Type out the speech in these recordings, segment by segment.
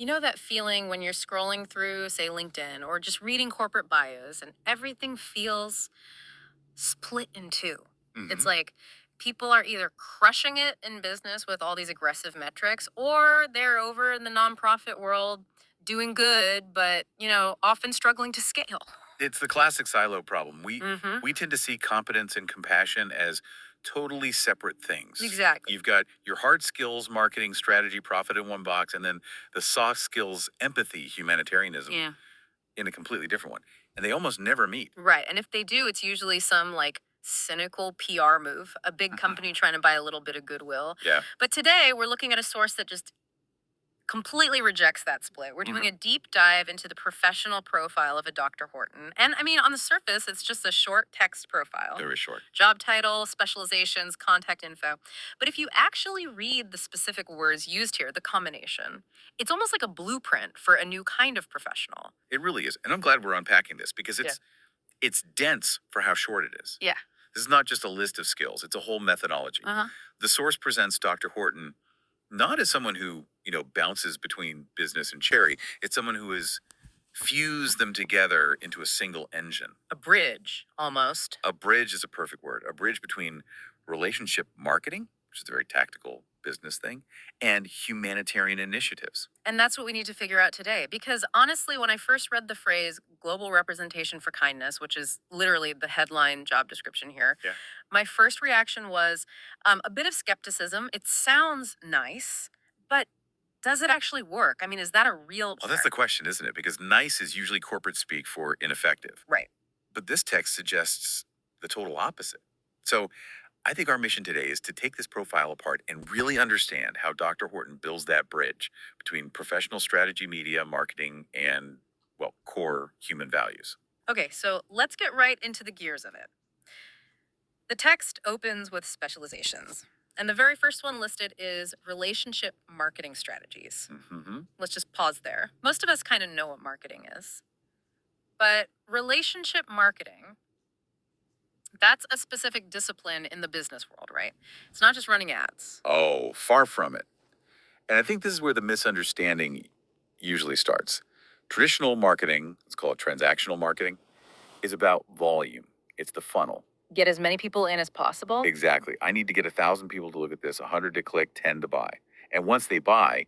You know that feeling when you're scrolling through, say, LinkedIn or just reading corporate bios and everything feels split in two? It's Hmm. like people are either crushing it in business with all these aggressive metrics or they're over in the nonprofit world doing good, but, often struggling to scale. It's the classic silo problem. We Mm-hmm. we tend to see competence and compassion as totally separate things. Exactly. You've got your hard skills, marketing, strategy, profit in one box, and then the soft skills, empathy, humanitarianism Yeah. in a completely different one. And they almost never meet. Right. And if they do, it's usually some like cynical PR move, a big company trying to buy a little bit of goodwill. Yeah. But today we're looking at a source that just completely rejects that split. We're doing Hmm. a deep dive into the professional profile of a Dr. Horton. And I mean, on the surface, it's just a short text profile, Very short. job title, specializations, contact info. But if you actually read the specific words used here, the combination, it's almost like a blueprint for a new kind of professional. It really is. And I'm glad we're unpacking this because Yeah. it's dense for how short it is. Yeah. This is not just a list of skills, it's a whole methodology. Uh huh. The source presents Dr. Horton not as someone who, bounces between business and charity. It's someone who has fused them together into a single engine. A bridge, almost. A bridge is a perfect word. A bridge between relationship marketing, which is a very tactical business thing, and humanitarian initiatives. And that's what we need to figure out today. Because honestly, when I first read the phrase global representation for kindness, which is literally the headline job description here, Yeah. my first reaction was a bit of skepticism. It sounds nice, but does it actually work? I mean, is that a real. Well, that's the question, isn't it? Because nice is usually corporate speak for ineffective. Right. But this text suggests the total opposite. So I think our mission today is to take this profile apart and really understand how Dr. Horton builds that bridge between professional strategy, media, marketing, and, well, core human values. Okay, so let's get right into the gears of it. The text opens with specializations. And the very first one listed is relationship marketing strategies. Hmm. Let's just pause there. Most of us kind of know what marketing is. But relationship marketing, that's a specific discipline in the business world, right? It's not just running ads. Oh, far from it. And I think this is where the misunderstanding usually starts. Traditional marketing, let's call it transactional marketing, is about volume. It's the funnel. Get as many people in as possible. Exactly. I need to get 1,000 people to look at this, 100 to click, 10 to buy. And once they buy,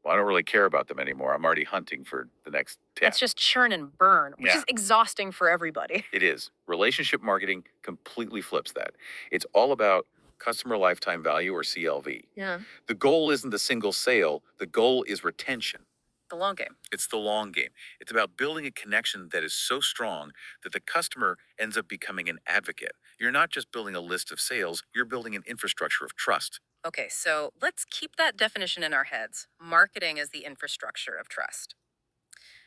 well, I don't really care about them anymore. I'm already hunting for the next 10. That's just churn and burn, which Yeah, is exhausting for everybody. it is. Relationship marketing completely flips that. It's all about customer lifetime value or CLV. Yeah. The goal isn't the single sale, the goal is retention. The long game. It's the long game. It's about building a connection that is so strong that the customer ends up becoming an advocate. You're not just building a list of sales, you're building an infrastructure of trust. Okay, so let's keep that definition in our heads. Marketing is the infrastructure of trust.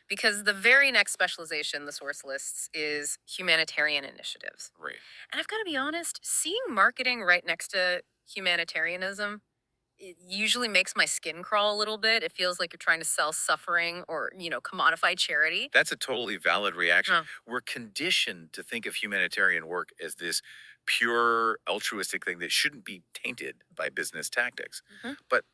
Because the very next specialization the source lists is humanitarian initiatives. Right. And I've got to be honest, seeing marketing right next to humanitarianism, it usually makes my skin crawl a little bit. It feels like you're trying to sell suffering or, commodify charity. That's a totally valid reaction. Huh. We're conditioned to think of humanitarian work as this pure altruistic thing that shouldn't be tainted by business tactics. Mhm. But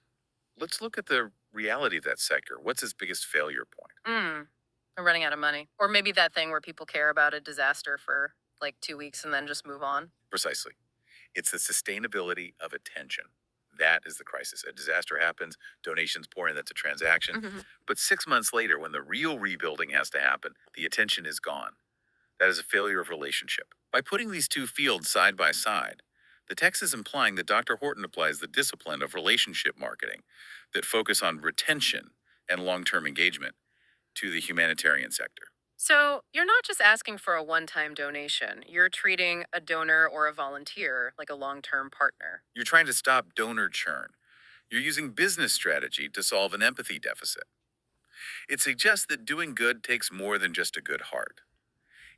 let's look at the reality of that sector. What's its biggest failure point? Mm. I'm running out of money. Or maybe that thing where people care about a disaster for like 2 weeks and then just move on. Precisely. It's the sustainability of attention. That is the crisis. A disaster happens, donations pour in, that's a transaction. Mhm. But 6 months later, when the real rebuilding has to happen, the attention is gone. That is a failure of relationship. By putting these two fields side by side, the text is implying that Dr. Horton applies the discipline of relationship marketing that focus on retention and long term engagement to the humanitarian sector. So you're not just asking for a one time donation, you're treating a donor or a volunteer like a long term partner. You're trying to stop donor churn. You're using business strategy to solve an empathy deficit. It suggests that doing good takes more than just a good heart.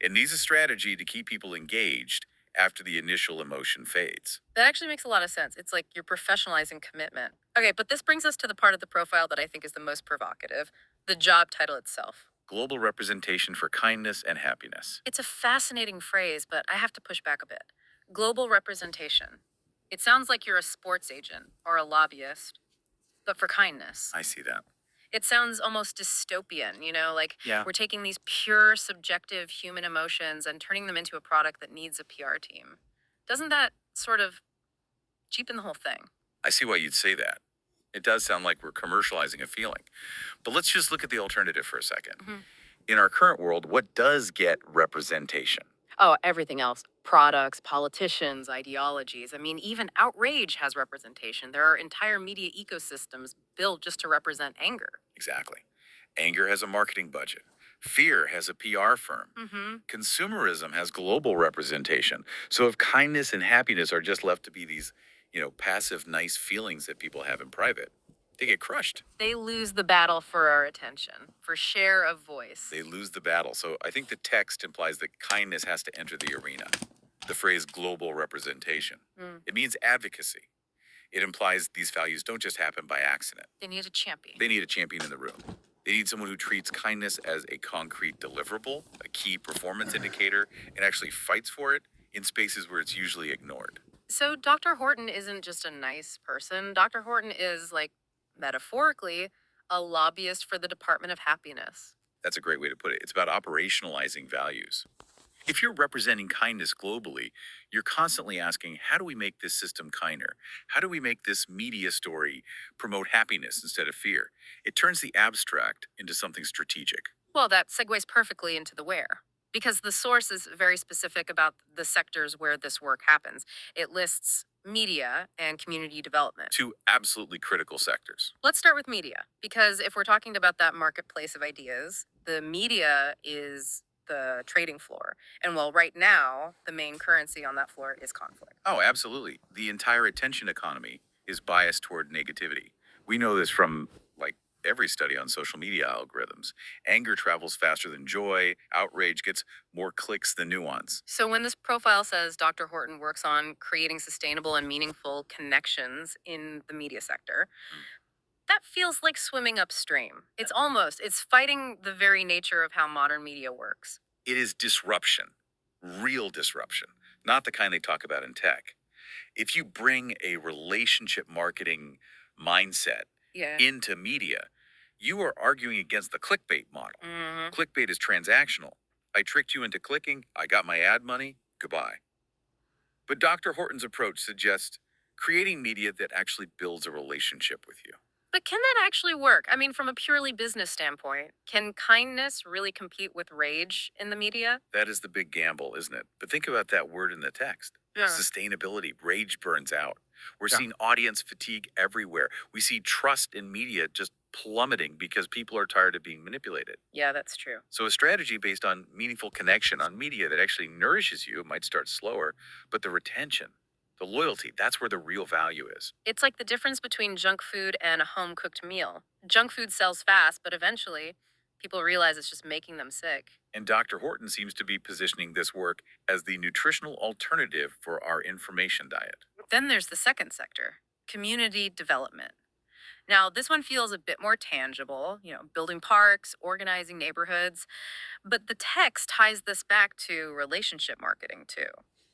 It needs a strategy to keep people engaged after the initial emotion fades. That actually makes a lot of sense. It's like you're professionalizing commitment. Okay, but this brings us to the part of the profile that I think is the most provocative, the job title itself. Global representation for kindness and happiness. It's a fascinating phrase, but I have to push back a bit. Global representation. It sounds like you're a sports agent or a lobbyist, but for kindness. I see that. It sounds almost dystopian, like Yeah. we're taking these pure subjective human emotions and turning them into a product that needs a PR team. Doesn't that sort of cheapen the whole thing? I see why you'd say that. It does sound like we're commercializing a feeling. But let's just look at the alternative for a second. Mhm. In our current world, what does get representation? Oh, everything else. Products, politicians, ideologies. I mean, even outrage has representation. There are entire media ecosystems built just to represent anger. Exactly. Anger has a marketing budget. Fear has a PR firm. Mm-hmm. Consumerism has global representation. So if kindness and happiness are just left to be these, passive, nice feelings that people have in private, they get crushed. They lose the battle for our attention, for share of voice. They lose the battle. So I think the text implies that kindness has to enter the arena. The phrase global representation. Mm. It means advocacy. It implies these values don't just happen by accident. They need a champion. They need a champion in the room. They need someone who treats kindness as a concrete deliverable, a key performance indicator, and actually fights for it in spaces where it's usually ignored. So Dr. Horton isn't just a nice person. Dr. Horton is, like, metaphorically, a lobbyist for the Department of Happiness. That's a great way to put it. It's about operationalizing values. If you're representing kindness globally, you're constantly asking, how do we make this system kinder? How do we make this media story promote happiness instead of fear? It turns the abstract into something strategic. Well, that segues perfectly into the where. Because the source is very specific about the sectors where this work happens. It lists media and community development. Two absolutely critical sectors. Let's start with media, because if we're talking about that marketplace of ideas, the media is the trading floor. And while right now, the main currency on that floor is conflict. Oh, absolutely. The entire attention economy is biased toward negativity. We know this from like every study on social media algorithms. Anger travels faster than joy, outrage gets more clicks than nuance. So when this profile says Dr. Horton works on creating sustainable and meaningful connections in the media sector, that feels like swimming upstream. It's fighting the very nature of how modern media works. It is disruption, real disruption, not the kind they talk about in tech. If you bring a relationship marketing mindset Yeah. into media, you are arguing against the clickbait model. Hmm. Clickbait is transactional. I tricked you into clicking, I got my ad money, goodbye. But Dr. Horton's approach suggests creating media that actually builds a relationship with you. But can that actually work? I mean, from a purely business standpoint, can kindness really compete with rage in the media? That is the big gamble, isn't it? But think about that word in the text. Yeah. Sustainability, rage burns out. We're Yeah. seeing audience fatigue everywhere. We see trust in media just plummeting because people are tired of being manipulated. Yeah, that's true. So, a strategy based on meaningful connection on media that actually nourishes you might start slower, but the retention, the loyalty, that's where the real value is. It's like the difference between junk food and a home cooked meal. Junk food sells fast, but eventually people realize it's just making them sick. And Dr. Horton seems to be positioning this work as the nutritional alternative for our information diet. Then there's the second sector, community development. Now, this one feels a bit more tangible, building parks, organizing neighborhoods, but the text ties this back to relationship marketing too.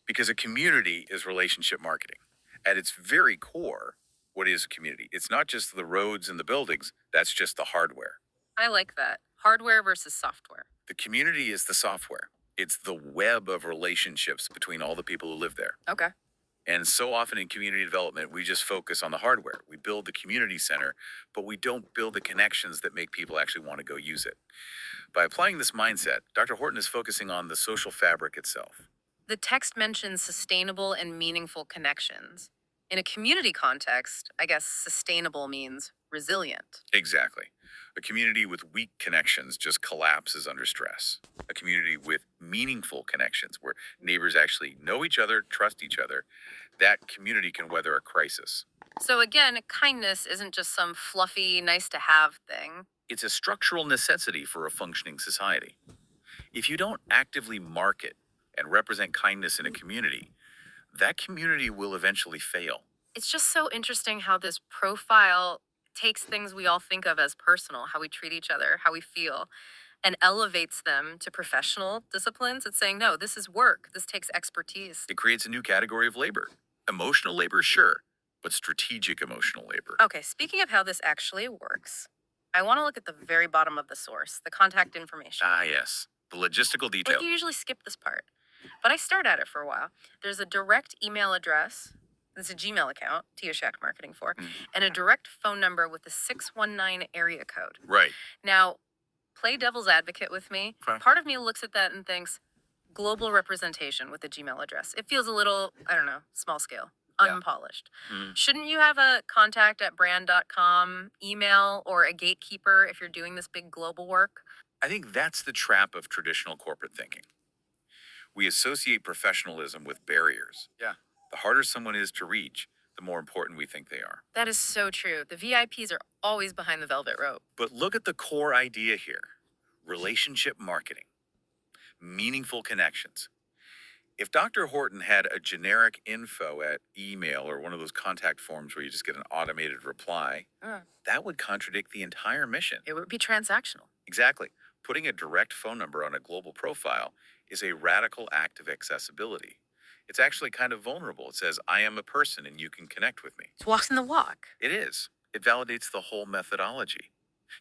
Because a community is relationship marketing. At its very core, what is a community? It's not just the roads and the buildings, that's just the hardware. I like that. Hardware versus software. The community is the software. It's the web of relationships between all the people who live there. Okay. And so often in community development, we just focus on the hardware. We build the community center, but we don't build the connections that make people actually want to go use it. By applying this mindset, Dr. Horton is focusing on the social fabric itself. The text mentions sustainable and meaningful connections. In a community context, I guess sustainable means resilient. Exactly. A community with weak connections just collapses under stress. A community with meaningful connections, where neighbors actually know each other, trust each other, that community can weather a crisis. So again, kindness isn't just some fluffy, nice to have thing. It's a structural necessity for a functioning society. If you don't actively market and represent kindness in a community, that community will eventually fail. It's just so interesting how this profile takes things we all think of as personal, how we treat each other, how we feel, and elevates them to professional disciplines. It's saying, no, this is work. This takes expertise. It creates a new category of labor. Emotional labor, sure, but strategic emotional labor. Okay, speaking of how this actually works, I want to look at the very bottom of the source, the contact information. Ah, yes. The logistical detail. Like you usually skip this part, but I stared at it for a while. There's a direct email address. It's a Gmail account, Tia Shack Marketing for, Mm, and a direct phone number with a 619 area code. right. Now, play devil's advocate with me. Okay. Part of me looks at that and thinks global representation with a Gmail address. It feels a little, I don't know, small scale, Yeah. unpolished. Mm. Shouldn't you have a contact at brand.com email or a gatekeeper if you're doing this big global work? I think that's the trap of traditional corporate thinking. We associate professionalism with barriers. Yeah. The harder someone is to reach, the more important we think they are. That is so true. The VIPs are always behind the velvet rope. But look at the core idea here: relationship marketing, meaningful connections. If Dr. Horton had a generic info at email or one of those contact forms where you just get an automated reply, Mm, that would contradict the entire mission. it would be transactional. Exactly. Putting a direct phone number on a global profile is a radical act of accessibility. It's actually kind of vulnerable. It says, I am a person and you can connect with me. It's walking the walk. It is. It validates the whole methodology.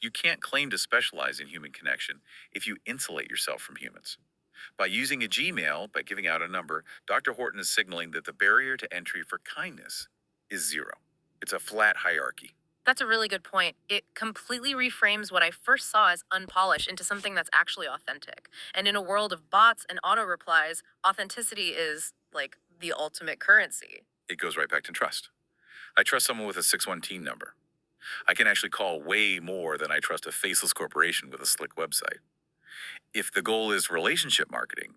You can't claim to specialize in human connection if you insulate yourself from humans. By using a Gmail, by giving out a number, Dr. Horton is signaling that the barrier to entry for kindness is zero. It's a flat hierarchy. That's a really good point. It completely reframes what I first saw as unpolished into something that's actually authentic. And in a world of bots and auto replies, authenticity is like the ultimate currency. It goes right back to trust. I trust someone with a 612 number. I can actually call way more than I trust a faceless corporation with a slick website. If the goal is relationship marketing,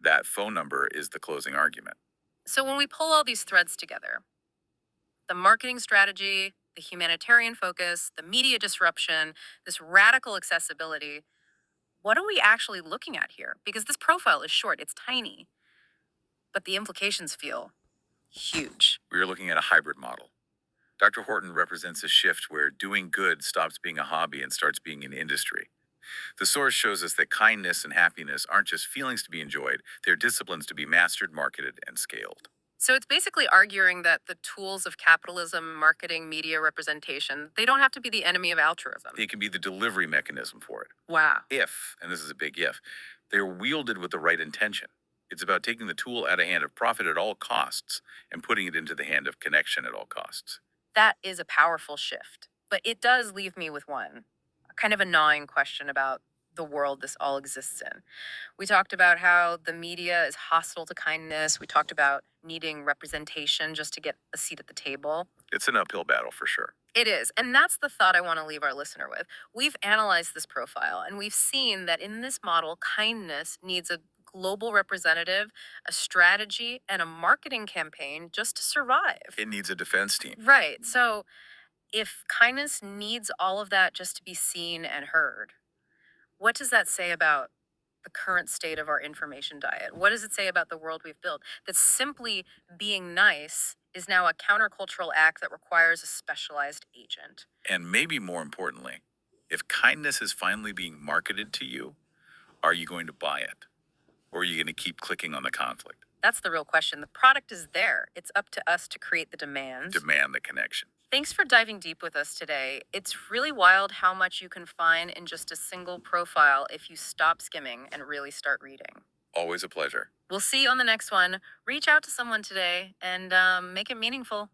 that phone number is the closing argument. So when we pull all these threads together, the marketing strategy, the humanitarian focus, the media disruption, this radical accessibility, what are we actually looking at here? Because this profile is short, it's tiny, but the implications feel huge. We are looking at a hybrid model. Dr. Horton represents a shift where doing good stops being a hobby and starts being an industry. The source shows us that kindness and happiness aren't just feelings to be enjoyed, they're disciplines to be mastered, marketed, and scaled. So it's basically arguing that the tools of capitalism, marketing, media representation, they don't have to be the enemy of altruism. They can be the delivery mechanism for it. Wow. If, and this is a big if, they're wielded with the right intention. It's about taking the tool out of hand of profit at all costs and putting it into the hand of connection at all costs. That is a powerful shift. But it does leave me with one kind of a gnawing question about the world this all exists in. We talked about how the media is hostile to kindness. We talked about needing representation just to get a seat at the table. It's an uphill battle for sure. It is. And that's the thought I want to leave our listener with. We've analyzed this profile and we've seen that in this model, kindness needs a global representative, a strategy, and a marketing campaign just to survive. It needs a defense team. Right. So if kindness needs all of that just to be seen and heard, what does that say about the current state of our information diet? What does it say about the world we've built? That simply being nice is now a countercultural act that requires a specialized agent. And maybe more importantly, if kindness is finally being marketed to you, are you going to buy it? Or are you going to keep clicking on the conflict? That's the real question. The product is there. It's up to us to create the demand. Demand the connection. Thanks for diving deep with us today. It's really wild how much you can find in just a single profile if you stop skimming and really start reading. Always a pleasure. We'll see you on the next one. Reach out to someone today and make it meaningful.